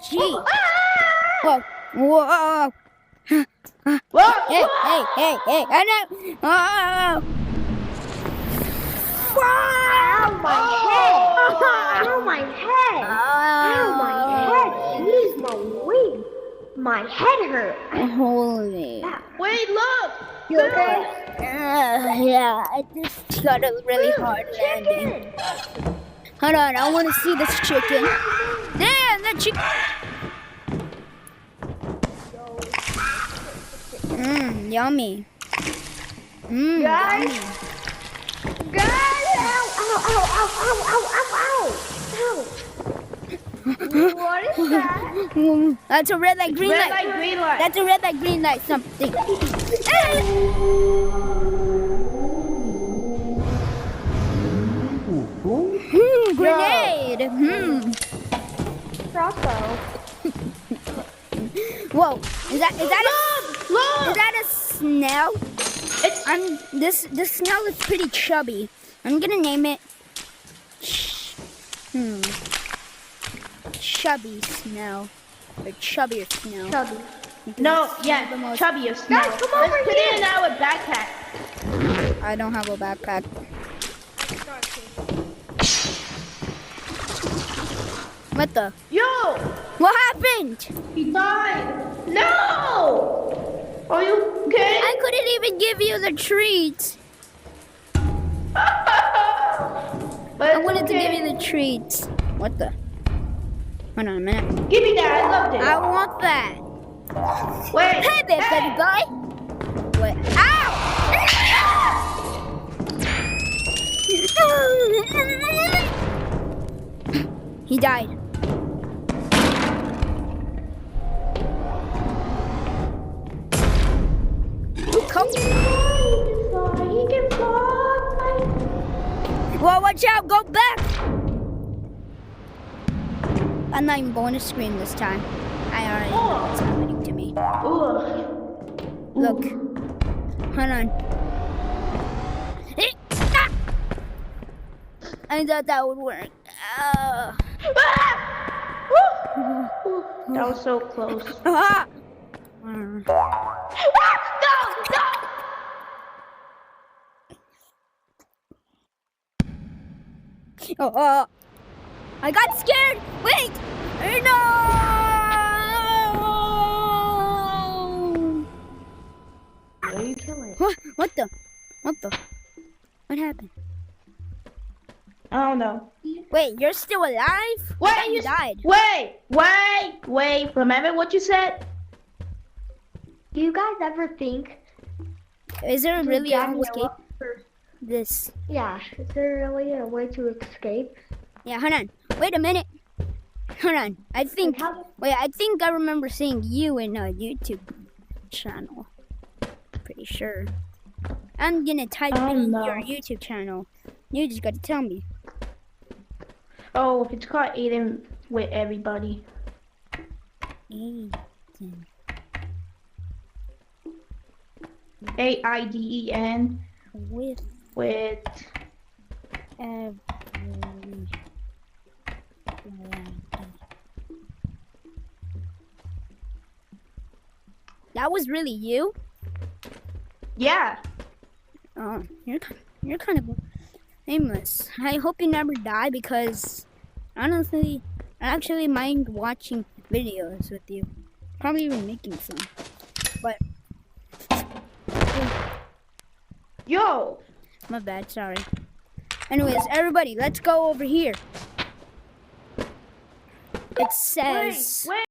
Gee. Whoa. Whoa. Whoa! Hey. I know. Oh. Ow, my head! Ow, my head! Ow, my head! Jeez, my wing! My head hurt. Holy. Wait, look! You okay? Yeah, I just got a really hard landing. Chicken! Hold on, I want to see this chicken. Damn, that chicken. Yummy. Guys? Yummy. Guys! Ow! What is that? That's a red light, green Red light. light, green light. That's a red light, green light, something. Grenade. Crossbow. Whoa, is that Look! a snail? It's This snail is pretty chubby. I'm gonna name it. Chubby snail, or chubbier snail. Chubby. no, The yeah, most- chubbiest. Guys, No. come Let's over put it here. in our backpack. I don't have a backpack. What the? Yo! What happened? He died! No! Are you okay? I couldn't even give you the treats. But I wanted to give you the treats. What the? Hold on a minute. Give me that, I loved it. I want that. Wait. Hey there, baby boy. What? Ow! He died. Come. He can fly. Well, watch out. Go back. I'm not even going to scream this time. I already know what's happening to me. Ugh. Look. Hold on. I thought that would work. That was so close. Ah! No! Oh, I got scared. Wait. No. What are you killing? What the? What happened? I don't know. Wait, you're still alive? Wait, You died. Wait. Remember what you said? Do you guys ever think? Is there really Jack an escape? Noah for- This. Yeah, is there really a way to escape? Yeah, hold on. Wait a minute. Hold on. I think I remember seeing you in a YouTube channel. Pretty sure. I'm gonna type in no. your YouTube channel. You just gotta tell me. Oh, it's called Aiden with everybody. Aiden. AIDEN With with every. That was really you? yeah. Oh, you're kind of aimless. I hope you never die because honestly, I actually mind watching videos with you. Probably even making some. But Yo. my bad, sorry. Anyways, everybody, let's go over here. It says Wait.